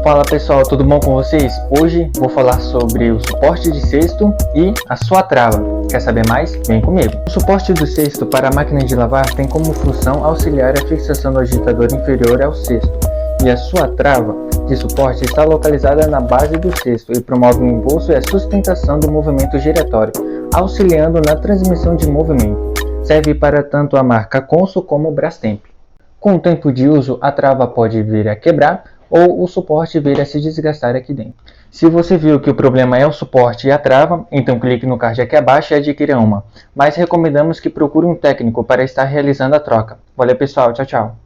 Fala pessoal, tudo bom com vocês? Hoje vou falar sobre o suporte de cesto e a sua trava. Quer saber mais? Vem comigo! O suporte do cesto para a máquina de lavar tem como função auxiliar a fixação do agitador inferior ao cesto, e a sua trava de suporte está localizada na base do cesto e promove o impulso e a sustentação do movimento giratório, auxiliando na transmissão de movimento. Serve para tanto a marca Consul como Brastemp. Com o tempo de uso, a trava pode vir a quebrar ou o suporte vir a se desgastar aqui dentro. Se você viu que o problema é o suporte e a trava, então clique no card aqui abaixo e adquira uma. Mas recomendamos que procure um técnico para estar realizando a troca. Valeu pessoal, tchau, tchau.